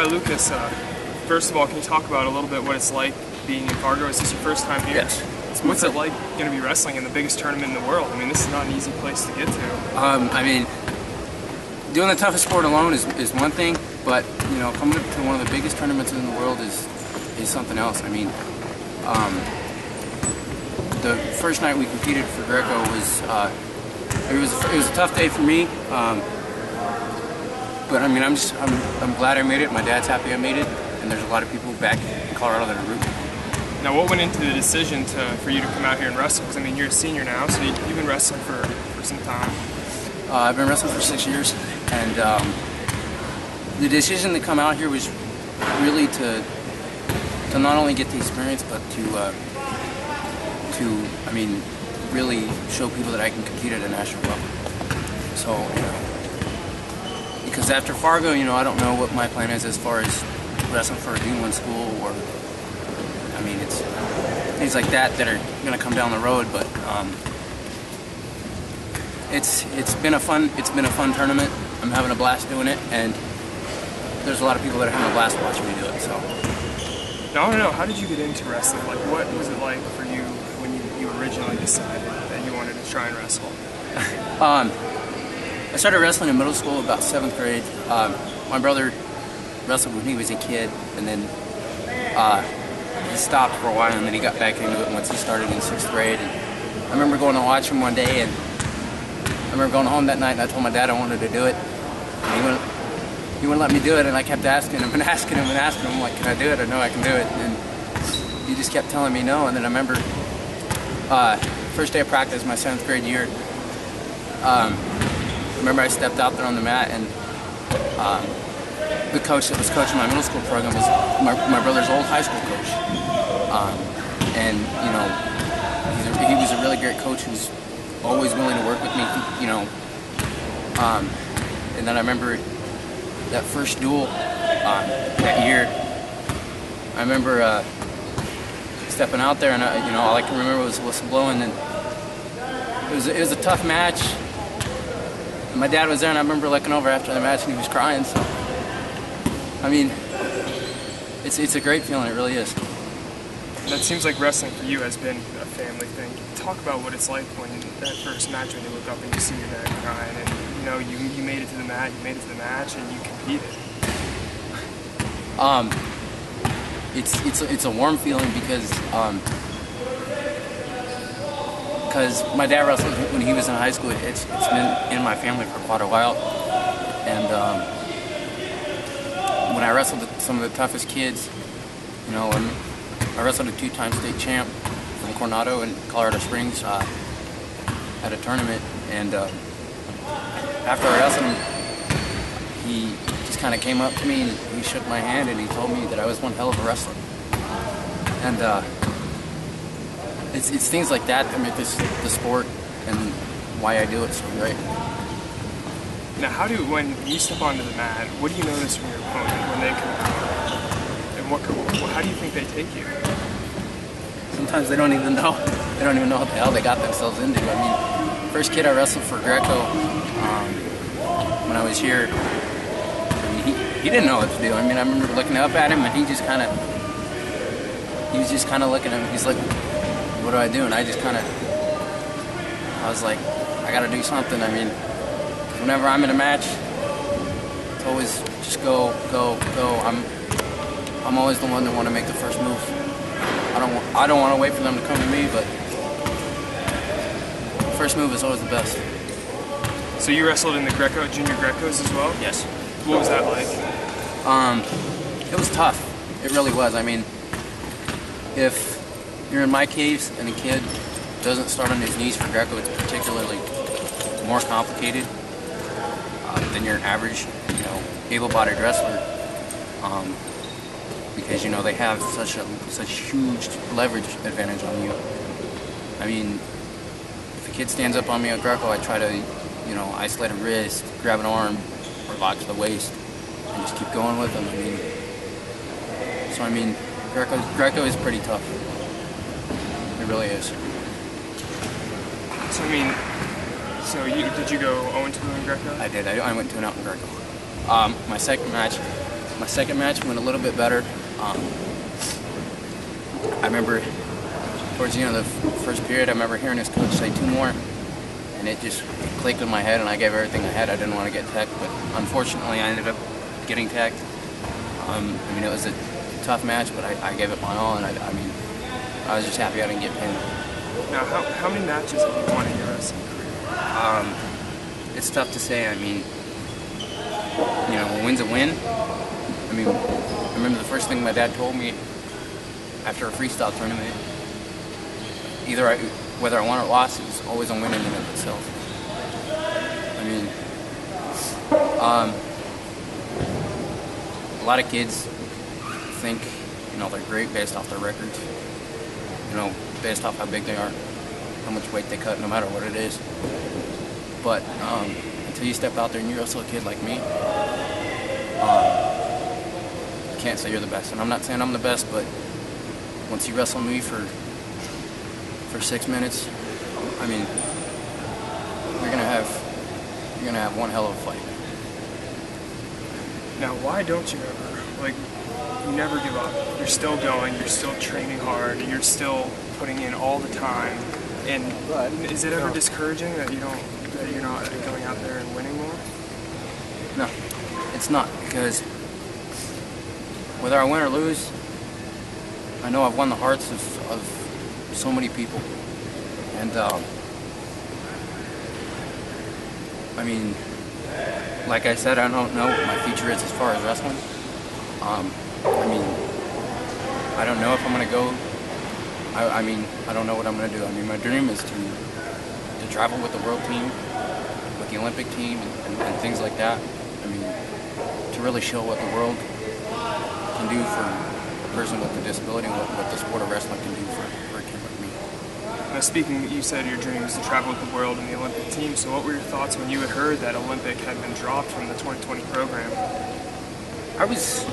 by Lucas. First of all, can you talk about a little bit what it's like being in Fargo? Is this your first time here? Yes. So what's it like going to be wrestling in the biggest tournament in the world? I mean, this is not an easy place to get to. I mean, doing the toughest sport alone is one thing, but you know, coming to one of the biggest tournaments in the world is something else. I mean, the first night we competed for Greco was it was a tough day for me. But I mean, I'm glad I made it. My dad's happy I made it, and there's a lot of people back in Colorado that are rooting. Now, what went into the decision for you to come out here and wrestle? Because I mean, you're a senior now, so you've been wrestling for some time. I've been wrestling for 6 years, and the decision to come out here was really to not only get the experience, but to I mean, really show people that I can compete at a national level. So, you know, because after Fargo, you know, I don't know what my plan is as far as wrestling for a D1 school, or I mean, it's things like that are going to come down the road. But it's been a fun tournament. I'm having a blast doing it, and there's a lot of people that are having a blast watching me do it. So now I want to know, how did you get into wrestling? Like, what was it like for you when you originally decided that you wanted to try and wrestle? I started wrestling in middle school, about 7th grade. My brother wrestled when he was a kid, and then he stopped for a while, and then he got back into it once he started in 6th grade. And I remember going to watch him one day, and I remember going home that night, and I told my dad I wanted to do it. And he wouldn't let me do it, and I kept asking him and asking him and asking him, like, can I do it? I know I can do it. And he just kept telling me no. And then I remember first day of practice, my 7th grade year, I remember I stepped out there on the mat, and the coach that was coaching my middle school program was my brother's old high school coach. And you know, he was a really great coach who was always willing to work with me, you know. And then I remember that first duel that year. I remember stepping out there, and you know, all I can remember was whistle blowing, and it was a tough match. And my dad was there, and I remember looking over after the match, and he was crying. So, I mean, it's a great feeling. It really is. And that seems like wrestling for you has been a family thing. Talk about what it's like when that first match, when you look up and you see your dad crying, and you know you made it to the mat, you made it to the match, and you competed. It's a warm feeling because my dad wrestled when he was in high school. It's been in my family for quite a while, and when I wrestled some of the toughest kids, you know, and I wrestled a 2-time state champ from Coronado and Colorado Springs at a tournament, and after I wrestled him, he just kind of came up to me and he shook my hand and he told me that I was one hell of a wrestler. And it's things like that that make this the sport and why I do it so great. Now, when you step onto the mat, what do you notice from your opponent when they come out? And how do you think they take you? Sometimes they don't even know. They don't even know what the hell they got themselves into. I mean, first kid I wrestled for Greco when I was here, I mean, he didn't know what to do. I mean, I remember looking up at him, and he was just kind of looking at me. He's like, what do I do? And I was like, I got to do something. I mean, whenever I'm in a match, it's always just go. I'm always the one that want to make the first move. I don't want to wait for them to come to me, but the first move is always the best. So you wrestled in the Junior Grecos as well? Yes. What was that like? It was tough. It really was. I mean, if you're in my caves and a kid doesn't start on his knees for Greco, it's particularly more complicated than your average, you know, able-bodied wrestler, because you know they have such huge leverage advantage on you. I mean, if a kid stands up on me at Greco, I try to, you know, isolate a wrist, grab an arm, or lock to the waist, and just keep going with them. I mean, Greco is pretty tough. It really is. So I mean, did you go 0-2 in Greco? I did. I went 2-0 in Greco. My second match, My second match went a little bit better. I remember towards the end of the first period, I remember hearing his coach say 2 more, and it clicked in my head, and I gave everything I had. I didn't want to get teched, but unfortunately I ended up getting teched. I mean, it was a tough match, but I gave it my all, and I mean, I was just happy I didn't get pinned. Now, how many matches have you won in your wrestling career? It's tough to say. I mean, you know, a win's a win. I mean, I remember the first thing my dad told me after a freestyle tournament, whether I won or lost, it was always a win in and of itself. I mean, a lot of kids think, you know, they're great based off their records, you know, based off how big they are, how much weight they cut, no matter what it is. But until you step out there and you wrestle a kid like me, you can't say you're the best. And I'm not saying I'm the best, but once you wrestle me for 6 minutes, I mean, you're gonna have one hell of a fight. Now, why don't you ever, like, you never give up? You're still going, you're still training hard, you're still putting in all the time. And is it ever discouraging that you're not going out there and winning more? No, it's not, because whether I win or lose, I know I've won the hearts of so many people. And I mean, like I said, I don't know what my future is as far as wrestling. I mean, I don't know if I'm gonna go. I mean, I don't know what I'm gonna do. I mean, my dream is to travel with the world team, with the Olympic team, and things like that. I mean, to really show what the world can do for a person with a disability, and what the sport of wrestling can do for a kid like me. Now, speaking, you said your dream is to travel with the world and the Olympic team. So, what were your thoughts when you had heard that Olympic had been dropped from the 2020 program? I was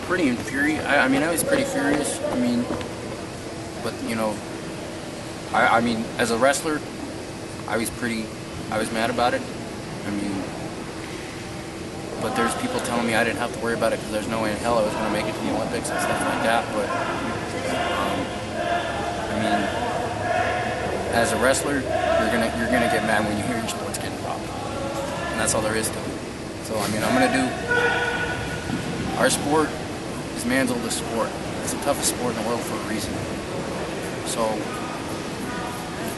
pretty infuriated. I mean, I was pretty furious. I mean, but you know, I mean, as a wrestler, I was mad about it. I mean, but there's people telling me I didn't have to worry about it because there's no way in hell I was going to make it to the Olympics and stuff like that. But I mean, as a wrestler, you're gonna get mad when you hear your sport's getting dropped, and that's all there is to it. So I mean, I'm gonna do. Our sport is man's oldest sport. It's the toughest sport in the world for a reason. So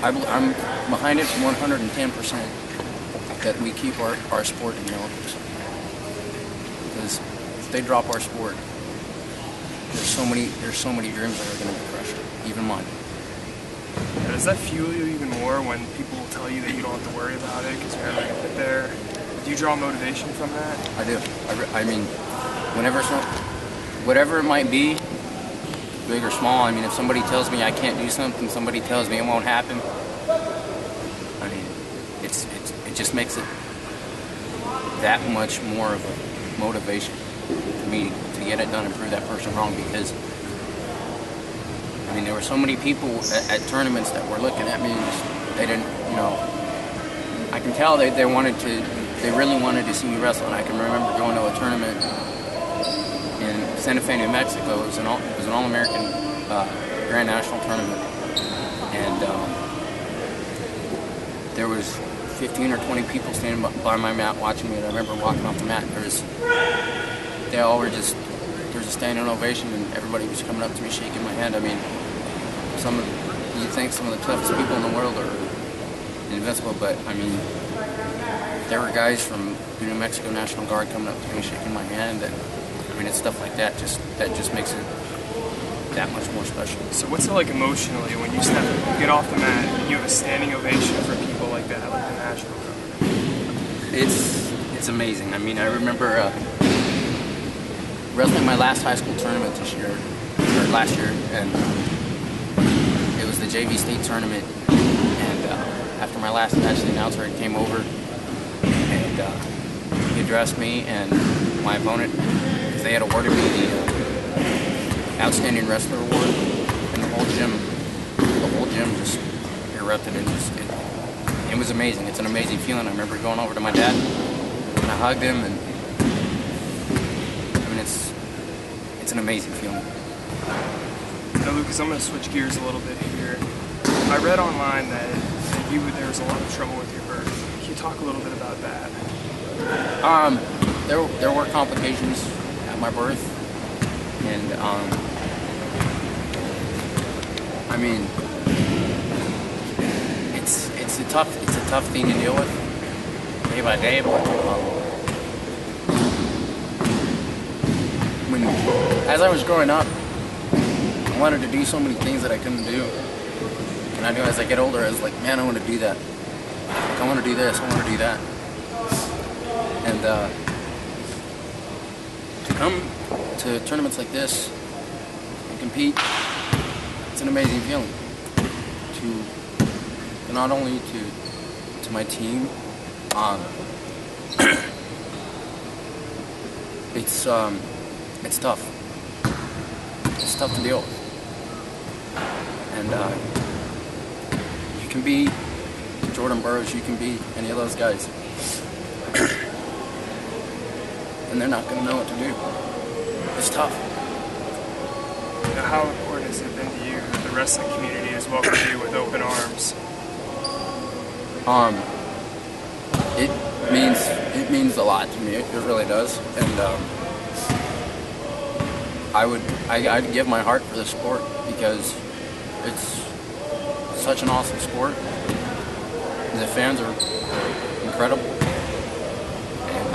I'm behind it 110% that we keep our sport in the Olympics. Because if they drop our sport, there's so many dreams that are going to be crushed, even mine. Now, does that fuel you even more when people tell you that you don't have to worry about it because you're never going to get there? Do you draw motivation from that? I do. I mean, whatever it might be, big or small, I mean, if somebody tells me I can't do something, somebody tells me it won't happen, I mean, it just makes it that much more of a motivation for me to get it done and prove that person wrong. Because I mean, there were so many people at tournaments that were looking at me and just, they didn't, you know, I can tell they really wanted to see me wrestle. And I can remember going to a tournament in Santa Fe, New Mexico. It was an All-American Grand National tournament, and there was 15 or 20 people standing by my mat watching me. And I remember walking off the mat. There was a standing ovation, and everybody was coming up to me, shaking my hand. I mean, you think some of the toughest people in the world are invincible, but I mean, there were guys from the New Mexico National Guard coming up to me, shaking my hand, and I mean, it's stuff like that that just makes it that much more special. So what's it like emotionally when you get off the mat and you have a standing ovation for people like that, like the National Guard? It's amazing. I mean, I remember wrestling my last high school tournament last year, and it was the JV state tournament. And after my last match, the announcer came over and he addressed me and my opponent, because they had awarded me the Outstanding Wrestler Award, and the whole gym just erupted, and it was amazing. It's an amazing feeling. I remember going over to my dad and I hugged him, and I mean, mean, it's an amazing feeling. Now, Lucas, I'm going to switch gears a little bit here. I read online that there was a lot of trouble with your birth. Can you talk a little bit about that? There were complications at my birth, and I mean, it's a tough thing to deal with day by day. But as I was growing up, I wanted to do so many things that I couldn't do, and I knew as I get older, I was like, man, I want to do that. Like, I want to do this. I want to do that. And to come to tournaments like this and compete, it's an amazing feeling. To not only to my team, it's tough. It's tough to deal with. And you can be Jordan Burroughs, you can be any of those guys, and they're not going to know what to do. It's tough. Now, how important has it been to you that the wrestling community has welcomed you with open arms? It means a lot to me. It really does, and I'd give my heart for the sport because it's such an awesome sport. The fans are incredible, and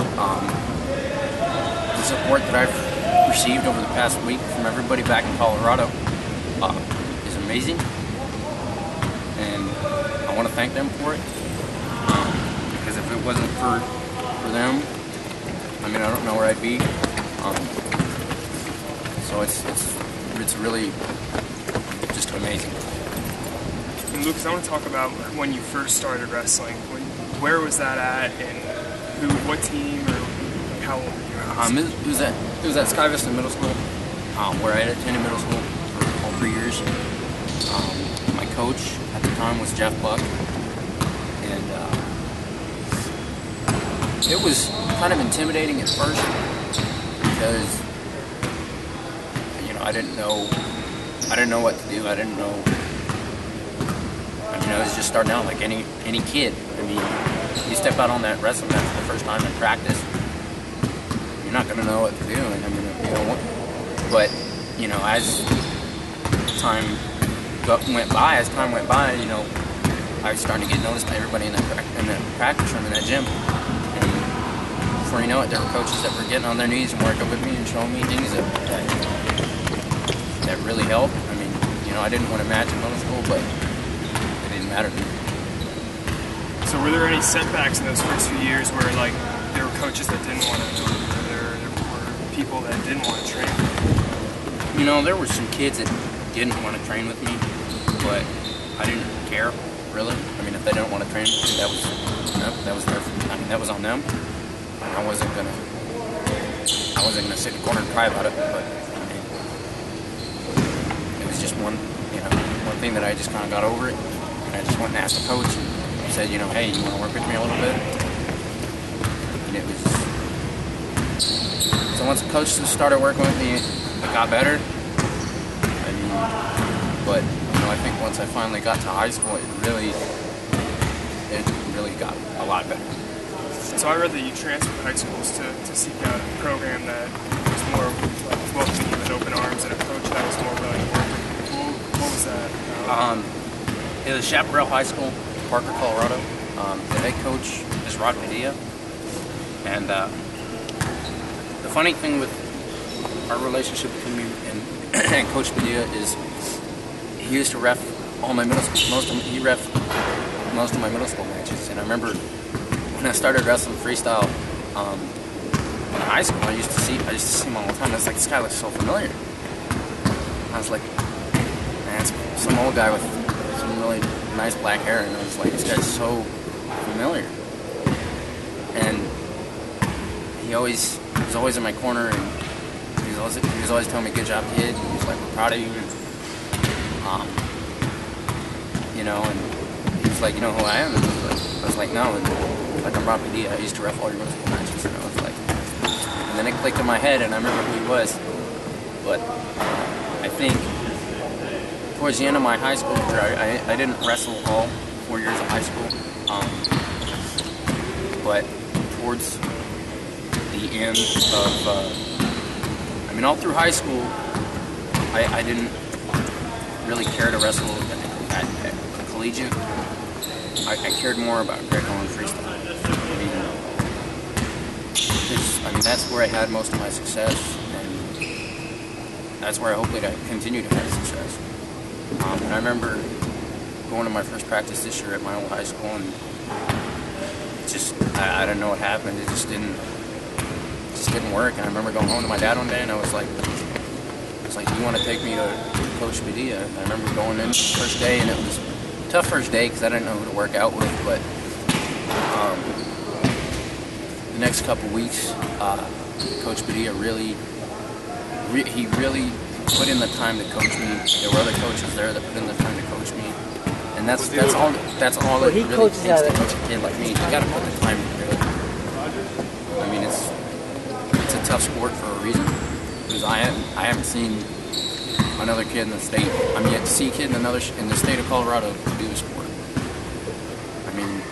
the support that I've received over the past week from everybody back in Colorado is amazing, and I want to thank them for it, because if it wasn't for them, I mean, I don't know where I'd be. So it's really just amazing. And Lucas, I want to talk about when you first started wrestling. Where was that at, and what team, or like, how old were you? It was at Sky Vista Middle School, where I had attended middle school for all 3 years. My coach at the time was Jeff Buck, and it was kind of intimidating at first because I didn't know what to do. I didn't know. I mean, I was just starting out like any kid. I mean, you step out on that wrestling mat for the first time in practice, you're not gonna know what to do. And I mean, but as time went by, I was starting to get noticed by everybody in that practice room, in that gym. And before you know it, there were coaches that were getting on their knees and working with me and showing me things that really helped. I mean, I didn't want to match in middle school, but it didn't matter to me. So were there any setbacks in those first few years where, like, there were coaches that didn't want to, or there were people that didn't want to train? There were some kids that didn't want to train with me, but I didn't care, really. I mean, if they didn't want to train with me, that was that was on them. I wasn't gonna sit in the corner and cry about it, but it was just one thing that I just kind of got over it. And I just went and asked the coach and said, hey, you want to work with me a little bit? And it was, so once the coach started working with me, it got better. I mean, but I think once I finally got to high school, it really got a lot better. So I read that you transferred high schools to seek out a program that was more like welcoming you with open arms, and a coach that was more willing to work with you. What was that? It was Chaparral High School, Fargo, Colorado. The head coach is Rod Padilla, and the funny thing with our relationship between me and Coach Padilla is he used to ref all my middle school. He ref most of my middle school matches, and I remember when I started wrestling freestyle in high school, I used to see him all the time. I was like, this guy looks so familiar. I was like, man, it's some old guy with some really nice black hair, and I was like, this guy's so familiar. And he was always in my corner, and he was always telling me, good job, kid. And he was like, we're proud of you. And he was like, you know who I am? And I was like, no. And like, I'm Rob Padilla. I used to ref all your middle school matches. And I was like, And then it clicked in my head, and I remember who he was. But I think towards the end of my high school career, I didn't wrestle all 4 years of high school. But towards the end of, I mean, all through high school, I didn't really care to wrestle at collegiate. I cared more about Greco and freestyle. I mean, that's where I had most of my success, and that's where I hope that I continue to have success. And I remember going to my first practice this year at my old high school, and it just, I don't know what happened. It just didn't work. And I remember going home to my dad one day, and I was like, do you want to take me to Coach Padilla? And I remember going in the first day, and it was a tough first day because I didn't know who to work out with, but the next couple weeks, Coach Padilla really put in the time to coach me. There were other coaches there that put in the time to coach me, and that's all it really takes to coach a kid like me. You got to put the time to do it. I mean, it's a tough sport for a reason, because I haven't seen another kid in the state. I'm yet to see a kid in the state of Colorado do the sport. I mean,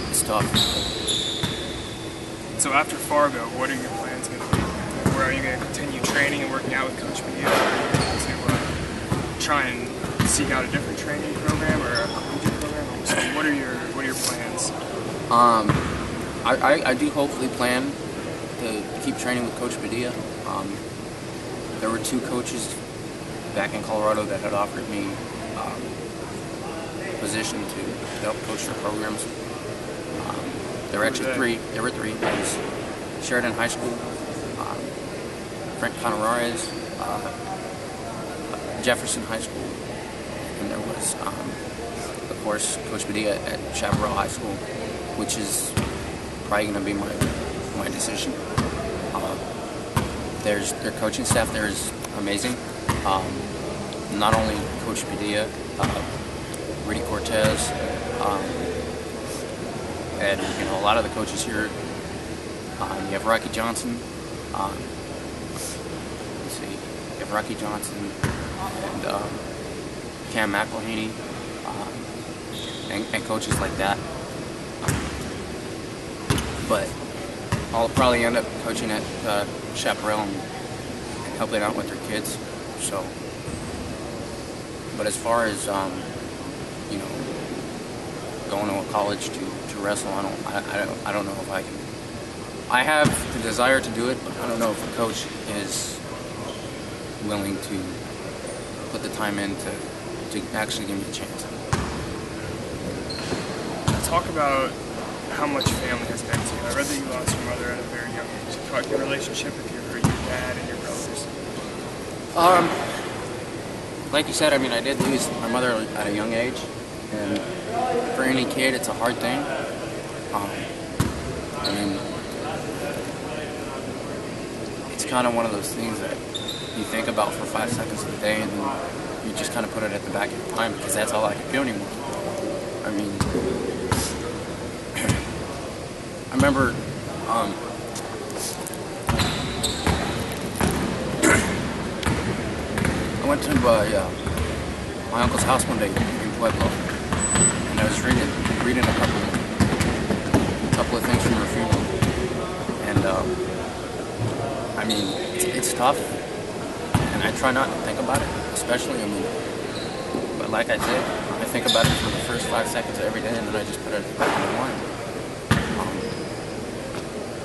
it's tough. So after Fargo, what are your plans going to be? Where are you going to continue training and working out with Coach Padilla? Or are you going to try and seek out a different training program or a collegiate program? So what are your plans? I do hopefully plan to keep training with Coach Padilla. There were 2 coaches back in Colorado that had offered me a position to help coach their programs. There were actually 3. There were 3. There was Sheridan High School, Frank Conarares, Jefferson High School, and there was, of course, Coach Padilla at Chaparral High School, which is probably going to be my decision. Their coaching staff there is amazing. Not only Coach Padilla, Rudy Cortez, and a lot of the coaches here. You have Rocky Johnson. Let's see. You have Rocky Johnson and Cam McElhaney, and coaches like that. But I'll probably end up coaching at Chaparral and helping out with their kids. So, but as far as going to a college to wrestle, I don't know if I can. I have the desire to do it, but I don't know if a coach is willing to put the time in to actually give me a chance. Talk about how much family has meant to you. I read that you lost your mother at a very young age. Talk about your relationship with your dad and your brothers. Like you said, I mean, I did lose my mother at a young age, and for any kid, it's a hard thing. I mean, it's kind of one of those things that you think about for 5 seconds of the day, and then you just kind of put it at the back of your mind because that's all I can do anymore. I mean, I remember I went to my uncle's house one day in Pueblo, and I was reading a couple of things from her funeral, and I mean, it's tough, and I try not to think about it, especially, I mean, but like I said, I think about it for the first 5 seconds every day, and then I just put it at the back of my mind.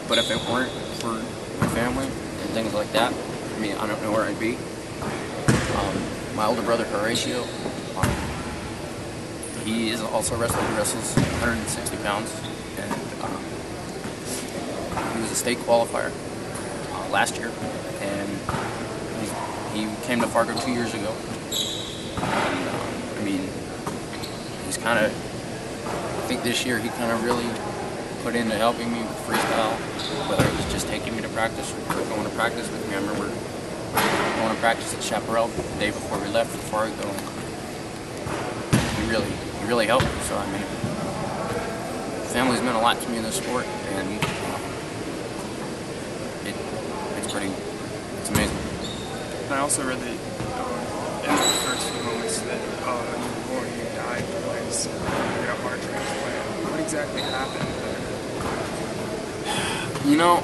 But if it weren't for my family and things like that, I mean, I don't know where I'd be. My older brother Horatio, he is also a wrestler. He wrestles 160 pounds, and he was a state qualifier last year, and he came to Fargo 2 years ago. And I mean, he's kind of, I think this year he kind of really put into helping me with freestyle, whether it was just taking me to practice or going to practice with me. I remember going to practice at Chaparral the day before we left for Fargo. He really helped me. So I mean, family's meant a lot to me in this sport, and I also read that in the first few moments that you were born, you died twice, you had a heart transplant. What exactly happened there? You know,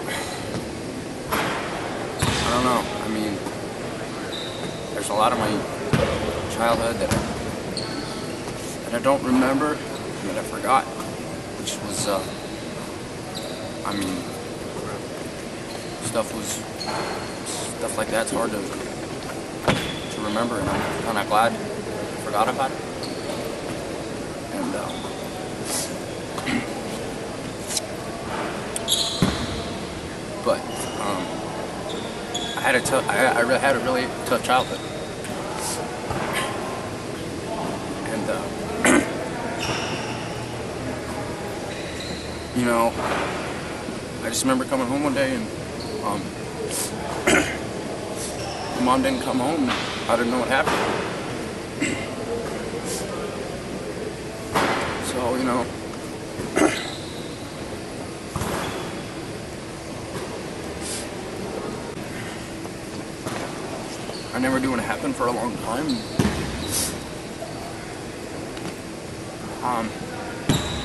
I don't know. I mean, there's a lot of my childhood that I don't remember, that I forgot, which was, I mean, stuff like that's hard to remember, and I'm kind of glad I forgot about it. And but I really had a really tough childhood, and you know, I just remember coming home one day and Mom didn't come home. I didn't know what happened. So, you know, I never knew what happened for a long time.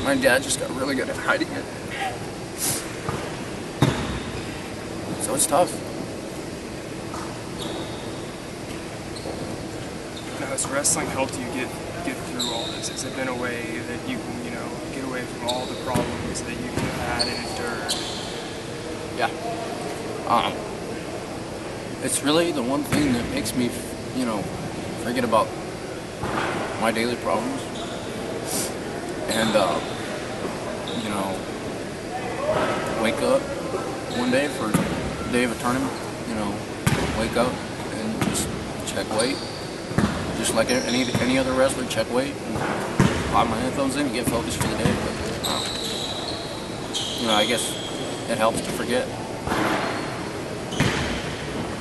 My dad just got really good at hiding it. So it's tough. Now, has wrestling helped you get through all this? Has it been a way that you can, get away from all the problems that you have had and endured? Yeah. It's really the one thing that makes me, forget about my daily problems. And, wake up one day for the day of a tournament, wake up and just check weight. Just like any other wrestler, check weight and pop my headphones in and get focused for the day. But, I guess it helps to forget.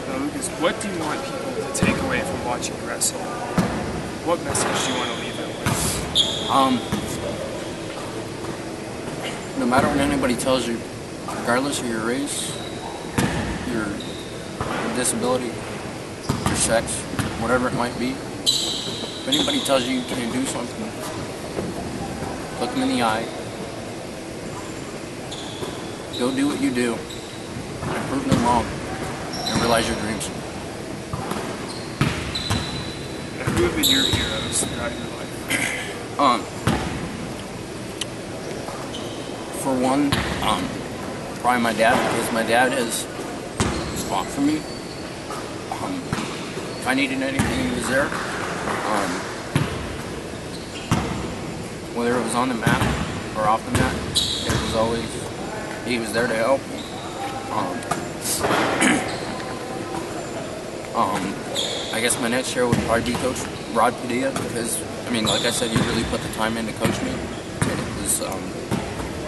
Now, Lucas, what do you want people to take away from watching you wrestle? What message do you want to leave them with? No matter what anybody tells you, regardless of your race, your disability, your sex, whatever it might be, if anybody tells you you can't do something, look them in the eye, go do what you do, and prove them wrong, and realize your dreams. Now, who have been your heroes throughout your life? For one, probably my dad, because my dad has fought for me. If I needed anything, he was there. Whether it was on the mat or off the mat, he was there to help me. I guess my next hero would probably be Coach Rod Padilla, because, like I said, he really put the time in to coach me.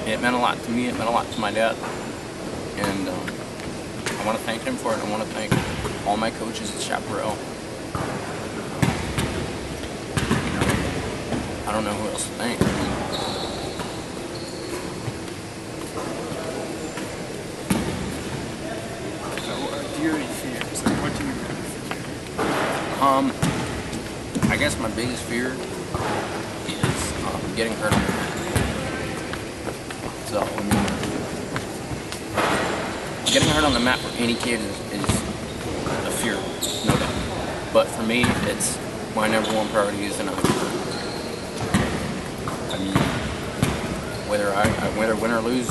And it meant a lot to me, it meant a lot to my dad. And I want to thank him for it. I want to thank all my coaches at Chaparral. I don't know who else to thank. Do you have any fears? Like, what do you really fear? I guess my biggest fear is getting hurt on the mat. So, getting hurt on the mat for any kid is a fear, no doubt. But for me, it's my number one priority is to not get hurt. Whether win or lose,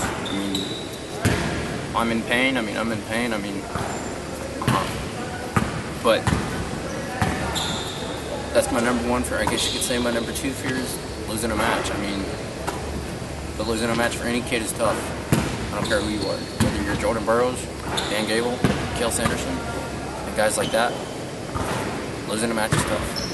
I'm in pain. But that's my number one fear. I guess you could say my number two fear is losing a match. But losing a match for any kid is tough. I don't care who you are. Whether you're Jordan Burroughs, Dan Gable, Kel Sanderson, and guys like that, losing a match is tough.